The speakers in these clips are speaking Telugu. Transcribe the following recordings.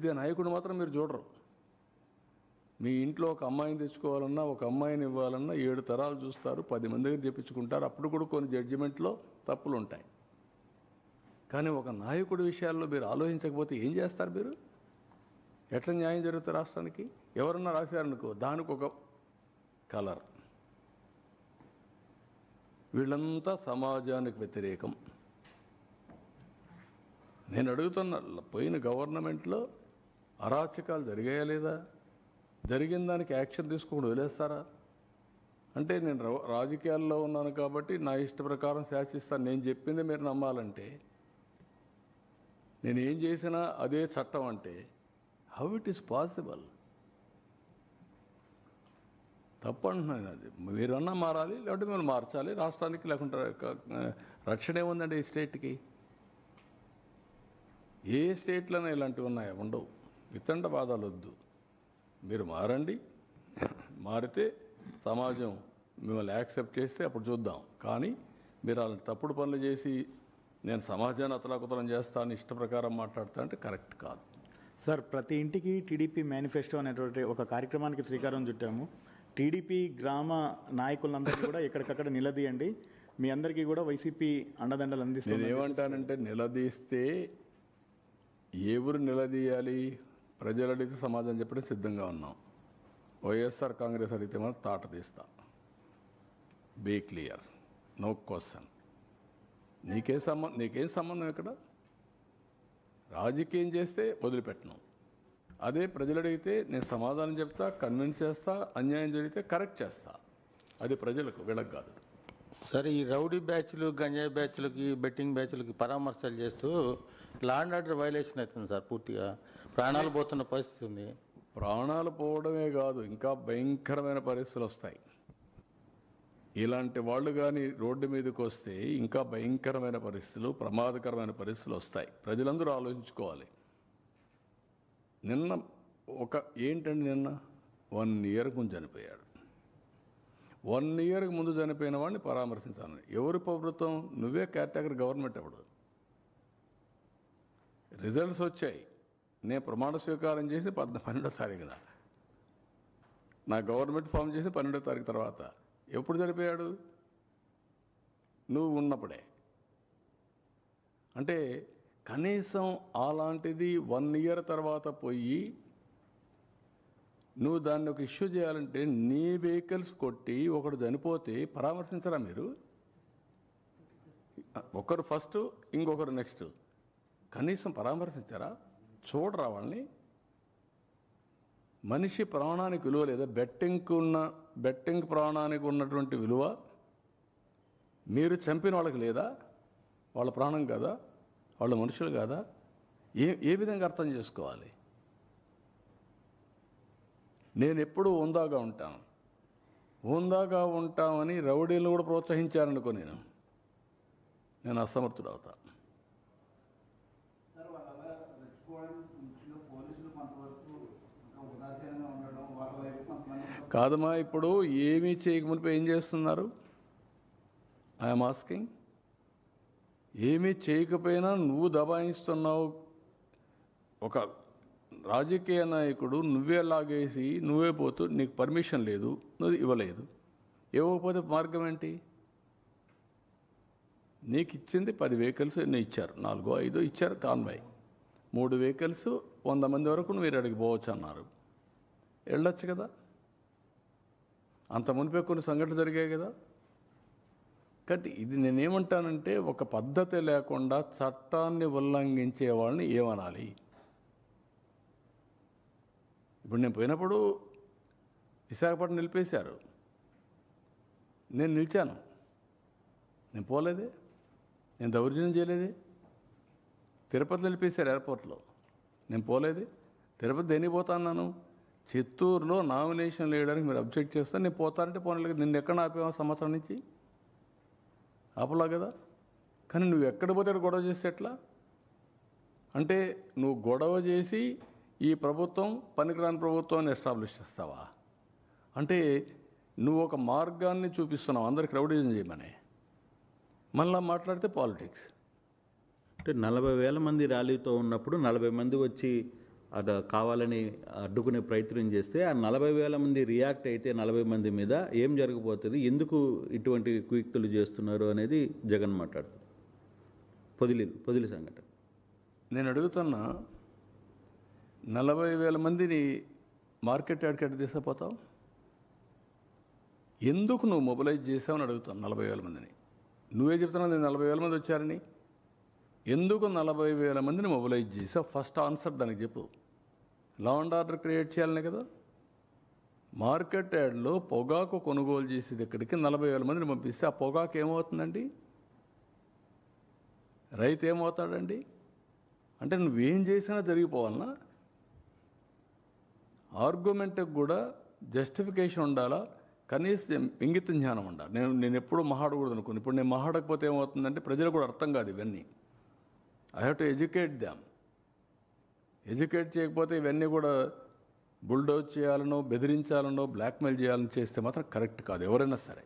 తీర్చిదిద్దే నాయకుడు మాత్రం మీరు చూడరు. మీ ఇంట్లో ఒక అమ్మాయిని తెచ్చుకోవాలన్నా, ఒక అమ్మాయిని ఇవ్వాలన్నా 7 తరాలు చూస్తారు, 10 మంది దగ్గర చెప్పించుకుంటారు. అప్పుడు కూడా కొన్ని జడ్జిమెంట్లో తప్పులు ఉంటాయి. కానీ ఒక నాయకుడి విషయాల్లో మీరు ఆలోచించకపోతే ఏం చేస్తారు? మీరు ఎట్లా న్యాయం జరుగుతుంది రాష్ట్రానికి? ఎవరన్నా రాశారనుకో దానికి ఒక కలర్. వీళ్ళంతా సమాజానికి వ్యతిరేకం. నేను అడుగుతున్నా, పోయిన గవర్నమెంట్లో అరాచకాలు జరిగాయా లేదా? జరిగిన దానికి యాక్షన్ తీసుకోకుండా వదిలేస్తారా? అంటే నేను రాజకీయాల్లో ఉన్నాను కాబట్టి నా ఇష్ట ప్రకారం శాసిస్తాను, నేను చెప్పింది మీరు నమ్మాలంటే, నేను ఏం చేసినా అదే చట్టం అంటే హౌ ఇట్ ఈస్ పాసిబుల్? తప్పు అంటున్నాను. అది మీరన్నా మారాలి, లేకపోతే మీరు మార్చాలి రాష్ట్రానికి. లేకుంటే రక్షణ ఏముందండి ఈ స్టేట్కి? ఏ స్టేట్లోనే ఇలాంటివి ఉన్నాయా? ఉండవు. వితండ బాధలు వద్దు, మీరు మారండి. మారితే సమాజం మిమ్మల్ని యాక్సెప్ట్ చేస్తే అప్పుడు చూద్దాం. కానీ మీరు అలాంటి తప్పుడు పనులు చేసి నేను సమాజాన్ని అతలాకుతలం చేస్తాను ఇష్ట ప్రకారం మాట్లాడతా అంటే కరెక్ట్ కాదు. సార్, ప్రతి ఇంటికి టీడీపీ మేనిఫెస్టో అనేటువంటి ఒక కార్యక్రమానికి శ్రీకారం చుట్టాము. టీడీపీ గ్రామ నాయకులందరికీ కూడా ఎక్కడికక్కడ నిలదీయండి. మీ అందరికీ కూడా వైసీపీ అండదండలు అందిస్తుంది. నేను ఏమంటానంటే, నిలదీస్తే ఎవరు నిలదీయాలి? ప్రజలు అడిగితే సమాధానం చెప్పడం సిద్ధంగా ఉన్నాం. వైఎస్ఆర్ కాంగ్రెస్ అడిగితే మనం తాట తీస్తా. Be clear, no question. నీకేం సంబంధం ఇక్కడ? రాజకీయం చేస్తే వదిలిపెట్టను. అదే ప్రజలు అడిగితే నేను సమాధానం చెప్తా, కన్విన్స్ చేస్తా, అన్యాయం జరిగితే కరెక్ట్ చేస్తా. అది ప్రజలకు, వీళ్ళకి కాదు. సరే, ఈ రౌడీ బ్యాచ్లు, గంజాయి బ్యాచ్లకి, బెట్టింగ్ బ్యాచ్లకి పరామర్శలు చేస్తూ లా అండ్ ఆర్డర్ వైలేషన్ అవుతుంది సార్. పూర్తిగా ప్రాణాలు పోతున్న పరిస్థితి ఉంది. ప్రాణాలు పోవడమే కాదు, ఇంకా భయంకరమైన పరిస్థితులు వస్తాయి. ఇలాంటి వాళ్ళు కానీ రోడ్డు మీదకి వస్తే ఇంకా భయంకరమైన పరిస్థితులు, ప్రమాదకరమైన పరిస్థితులు వస్తాయి. ప్రజలందరూ ఆలోచించుకోవాలి. నిన్న ఏంటండి, నిన్న 1 year ముందు చనిపోయాడు. 1 year ముందు చనిపోయిన వాడిని పరామర్శించాలని ఎవరు ప్రభుత్వం? నువ్వే కేటగిరీ గవర్నమెంట్. ఎవడు? రిజల్ట్స్ వచ్చాయి. నేను ప్రమాణ స్వీకారం చేసి 12వ తారీఖున, నా గవర్నమెంట్ ఫామ్ చేసి 12వ తారీఖు తర్వాత. ఎప్పుడు చనిపోయాడు? నువ్వు ఉన్నప్పుడే. అంటే కనీసం అలాంటిది 1 year తర్వాత పోయి నువ్వు దాన్ని ఒక ఇష్యూ చేయాలంటే నీ వెహికల్స్ కొట్టి ఒకడు చనిపోతే పరామర్శించరా మీరు? ఒకరు ఫస్ట్, ఇంకొకరు నెక్స్ట్. కనీసం పరామర్శించారా? చూడరా వాళ్ళని? మనిషి ప్రాణానికి విలువ లేదా? బెట్టింగ్ ప్రాణానికి ఉన్నటువంటి విలువ మీరు చంపిన వాళ్ళకి లేదా? వాళ్ళ ప్రాణం కాదా? వాళ్ళ మనుషులు కాదా? ఏ విధంగా అర్థం చేసుకోవాలి? నేను ఎప్పుడూ ఉందాగా ఉంటామని రౌడీలు కూడా ప్రోత్సహించారనుకో, నేను అసమర్థుడు అవుతా. కాదమ్మా, ఇప్పుడు ఏమీ చేయకముందు ఏం చేస్తున్నారు? I'm asking. ఏమీ చేయకపోయినా నువ్వు దబాయిస్తున్నావు. ఒక రాజకీయ నాయకుడు నువ్వే లాగేసి నువ్వే పోతూ, నీకు పర్మిషన్ లేదు, నువ్వు ఇవ్వలేదు. ఇవ్వకపోతే మార్గం ఏంటి? నీకు ఇచ్చింది 10 vehicles ఎన్ని ఇచ్చారు? 4, 5 ఇచ్చారు కాన్వాయ్. 3 vehicles 100 మంది వరకు మీరు అడిగి పోవచ్చు అన్నారు. వెళ్ళొచ్చు కదా? అంత మునిపే కొన్ని సంఘటనలు జరిగాయి కదా. కాబట్టి ఇది నేనేమంటానంటే, ఒక పద్ధతి లేకుండా చట్టాన్ని ఉల్లంఘించే వాళ్ళని ఏమనాలి? ఇప్పుడు నేను పోయినప్పుడు విశాఖపట్నం నిలిపేశారు. నేను నిలిచాను. నేను పోలేదే, నేను దౌర్జన్యం చేయలేదే. తిరుపతిలో నిలిపేశారు ఎయిర్పోర్ట్లో, నేను పోలేదే. తిరుపతి దేనికి పోతా అన్నాను? చిత్తూరులో నామినేషన్ వేయడానికి మీరు అబ్జెక్ట్ చేస్తే నేను పోతానంటే పోనలేదు. నిన్ను ఎక్కడ ఆపేవా? సంవత్సరం నుంచి ఆపలా కదా. కానీ నువ్వు ఎక్కడ పోతే అక్కడ గొడవ చేస్తే ఎట్లా? అంటే నువ్వు గొడవ చేసి ఈ ప్రభుత్వం పనికిరాని ప్రభుత్వాన్ని ఎస్టాబ్లిష్ చేస్తావా? అంటే నువ్వు ఒక మార్గాన్ని చూపిస్తున్నావు అందరికి రౌడీజం చేయమని. మళ్ళా మాట్లాడితే పాలిటిక్స్. అంటే 40,000 మంది ర్యాలీతో ఉన్నప్పుడు 40 మంది వచ్చి అటు కావాలని అడ్డుకునే ప్రయత్నం చేస్తే ఆ 40,000 మంది రియాక్ట్ అయితే 40 మంది మీద ఏం జరగబోతుంది, ఎందుకు ఇటువంటి కుయుక్తులు చేస్తున్నారు అనేది జగన్ మాట్లాడుతారు. పొదిలి సంఘటన. నేను అడుగుతున్నా, 40,000 మందిని మార్కెట్ యార్డ్కి తీసుకుపోతావు? ఎందుకు నువ్వు మొబిలైజ్ చేసావని అడుగుతాను. 40,000 మందిని నువ్వే చెప్తున్నావు నేను 40,000 మంది వచ్చారని. ఎందుకు 40,000 మందిని మొబిలైజ్ చేసావు? ఫస్ట్ ఆన్సర్ దానికి చెప్పు. లా అండ్ ఆర్డర్ క్రియేట్ చేయాలనే కదా. మార్కెట్ యార్డ్లో పొగాకు కొనుగోలు చేసేది ఇక్కడికి 40,000 మందిని పంపిస్తే ఆ పొగాకు ఏమవుతుందండి? రైతు ఏమవుతాడండి? అంటే నువ్వేం చేసినా జరిగిపోవాలన్నా? ఆర్గ్యుమెంట్కి కూడా జస్టిఫికేషన్ ఉండాలా, కనీసం ఇంగిత జ్ఞానం ఉండాలి. నేను ఎప్పుడూ మహాడకూడదు అనుకుని, ఇప్పుడు నేను మహాడకపోతే ఏమవుతుందంటే ప్రజలకు కూడా అర్థం కాదు ఇవన్నీ. I have to educate them. Educate చేయకపోతే ఇవన్నీ కూడా బుల్డోజ్ చేయాలనో, బెదిరించాలనో, బ్లాక్మెయిల్ చేయాలని చేస్తే మాత్రం కరెక్ట్ కాదు ఎవరైనా సరే.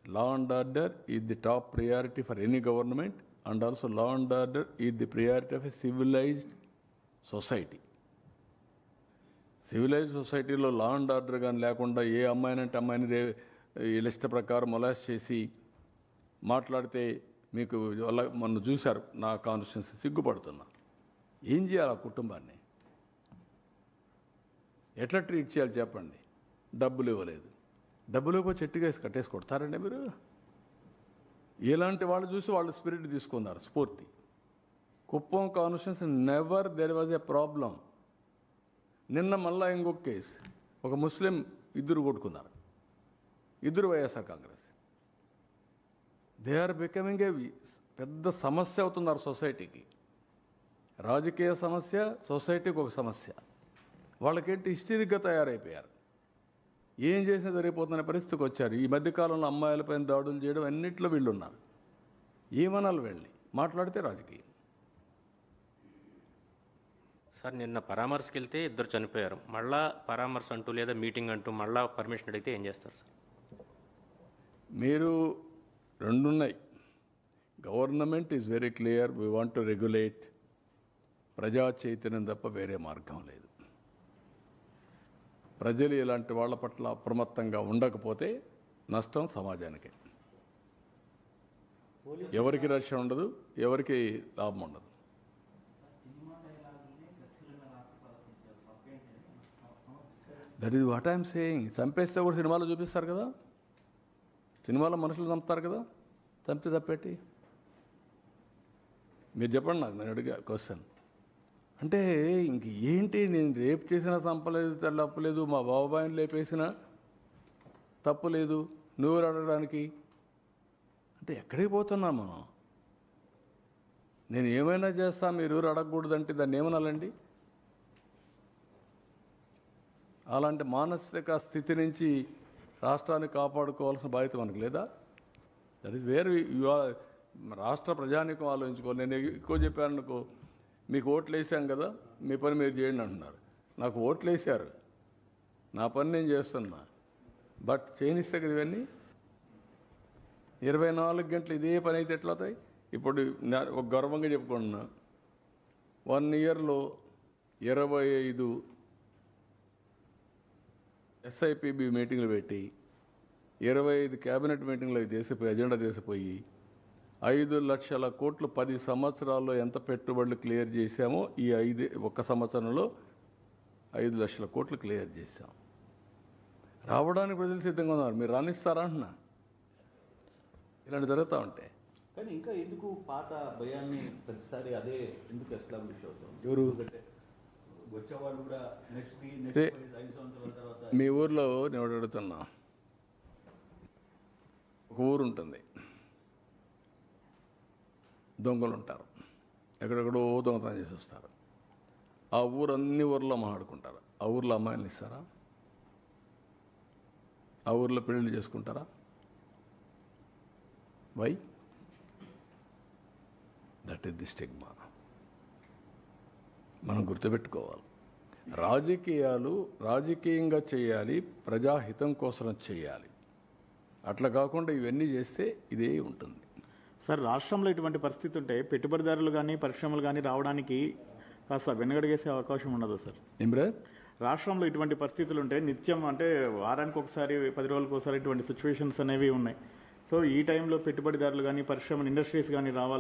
Law and order is the top priority for any government, and also law and order is the priority of a civilized society. Civilized సొసైటీలో లా అండ్ ఆర్డర్ కానీ లేకుండా ఏ అమ్మాయినంటే అమ్మాయిని వీళ్ళ ఇష్ట ప్రకారం మొలాస్ట్ చేసి మాట్లాడితే మీకు మొన్న చూశారు నా కాన్స్టిట్యున్సీ. సిగ్గుపడుతున్నా. ఏం చేయాలి ఆ కుటుంబాన్ని? ఎట్లా ట్రీట్ చేయాలి చెప్పండి? డబ్బులు ఇవ్వలేదు. డబ్బులు ఇవ్వకపోతే చెట్టుగా వేసి కట్టేసి కొడతారండి మీరు? ఇలాంటి వాళ్ళు చూసి వాళ్ళు స్పిరిట్ తీసుకున్నారు, స్ఫూర్తి. Kuppam constituency never there was a problem. నిన్న మళ్ళా ఇంకొక కేసు, ఒక ముస్లిం ఇద్దరు కొట్టుకున్నారు, ఇద్దరు YSR Congress. They are becoming a పెద్ద సమస్య అవుతున్నారు సొసైటీకి. రాజకీయ సమస్య, సొసైటీకి ఒక సమస్య. వాళ్ళకేంటి హిస్టరీగా తయారైపోయారు. ఏం చేసినా జరిగిపోతున్న పరిస్థితికి వచ్చారు. ఈ మధ్యకాలంలో అమ్మాయిలపైన దాడులు చేయడం అన్నింటిలో వీళ్ళు ఉన్నారు. ఏమనాలి వెళ్ళి మాట్లాడితే రాజకీయం. సార్, నిన్న పరామర్శకి వెళ్తే ఇద్దరు చనిపోయారు. మళ్ళా పరామర్శ అంటూ లేదా మీటింగ్ అంటూ మళ్ళా పర్మిషన్ అడిగితే ఏం చేస్తారు సార్? మీరు రెండున్నాయి. Government is very clear, we want to regulate. ప్రజా చైతన్యం తప్ప వేరే మార్గం లేదు. ప్రజలు ఇలాంటి వాళ్ళ పట్ల అప్రమత్తంగా ఉండకపోతే నష్టం సమాజానికి. ఎవరికి రక్షణ ఉండదు, ఎవరికి లాభం ఉండదు. That is what I'm saying. చంపేస్తే కూడా సినిమాలో చూపిస్తారు కదా, సినిమాలో మనుషులు చంపుతారు కదా, చంపితే తప్పేటి? మీరు చెప్పండి నాకు, నేను అడిగా క్వశ్చన్. అంటే ఇంక ఏంటి, నేను రేపు చేసినా చంపలేదు, తప్పలేదు, మా బాబాయిని లేపేసినా తప్పులేదు, నువ్వు అడగడానికి అంటే ఎక్కడికి పోతున్నాం మనం? నేను ఏమైనా చేస్తా, మీరు ఎవరు అడగకూడదంటే దాన్ని ఏమనాలండి? అలాంటి మానసిక స్థితి నుంచి రాష్ట్రాన్ని కాపాడుకోవాల్సిన బాధ్యత మనకు లేదా? దట్ ఈస్ వేర్ రాష్ట్ర ప్రజానికం ఆలోచించుకోవాలి. నేను ఎక్కువ చెప్పాను అనుకో, మీకు ఓట్లు వేసాం కదా, మీ పని మీరు చేయండి అంటున్నారు. నాకు ఓట్లు వేశారు, నా పని నేను చేస్తున్నా, బట్ చేయనిస్తే కదా ఇవన్నీ. 24 గంటలు ఇదే పని అయితే ఎట్లా అవుతాయి? ఇప్పుడు ఒక గర్వంగా చెప్పుకుంటున్నా, 1 ఇయర్లో 25 ఎస్ఐపిబి మీటింగ్లు పెట్టి 25 క్యాబినెట్ మీటింగ్లు చేసిపోయి ఎజెండా చేసిపోయి 5 లక్షల కోట్లు 10 సంవత్సరాల్లో ఎంత పెట్టుబడులు క్లియర్ చేశామో ఈ 1 సంవత్సరంలో 5 లక్షల కోట్లు క్లియర్ చేశాం. రావడానికి ప్రజలు సిద్ధంగా ఉన్నారు. మీరు రాణిస్తారా అంటున్నా? ఇలాంటి జరుగుతూ ఉంటాయి. కానీ ఇంకా ఎందుకు పాత భయాన్ని ప్రతిసారి అదే ఎందుకు ఎస్టాబ్లిష్ అవుతుంది? ఎవరు వచ్చేవాళ్ళు కూడా నెక్స్ట్ 5 సంవత్సరాల తర్వాత మీ ఊర్లో నేను అడుగుతున్నా, ఒక ఊరు ఉంటుంది, దొంగలు ఉంటారు, ఎక్కడెక్కడో దొంగతనం చేసి వస్తారు. ఆ ఊరు అన్ని ఊర్లో మాట్లాడుకుంటారు. ఆ ఊర్లో అమ్మాయిలు ఇస్తారా? ఆ ఊర్లో పెళ్ళిళ్ళు చేసుకుంటారా? Why? That is the stigma. మనం గుర్తుపెట్టుకోవాలి. రాజకీయాలు రాజకీయంగా చేయాలి, ప్రజాహితం కోసం చేయాలి. అట్లా కాకుండా ఇవన్నీ చేస్తే ఇదే ఉంటుంది. సార్, రాష్ట్రంలో ఇటువంటి పరిస్థితి ఉంటే పెట్టుబడిదారులు కానీ పరిశ్రమలు కానీ రావడానికి కాస్త వెనుగడిగేసే అవకాశం ఉండదు సార్? ఏం బ్రదర్? రాష్ట్రంలో ఇటువంటి పరిస్థితులు ఉంటే నిత్యం అంటే వారానికి ఒకసారి 10 రోజులకు ఒకసారి ఇటువంటి సిచ్యువేషన్స్ అనేవి ఉన్నాయి. సో ఈ టైంలో పెట్టుబడిదారులు కానీ పరిశ్రమ ఇండస్ట్రీస్ కానీ రావాలి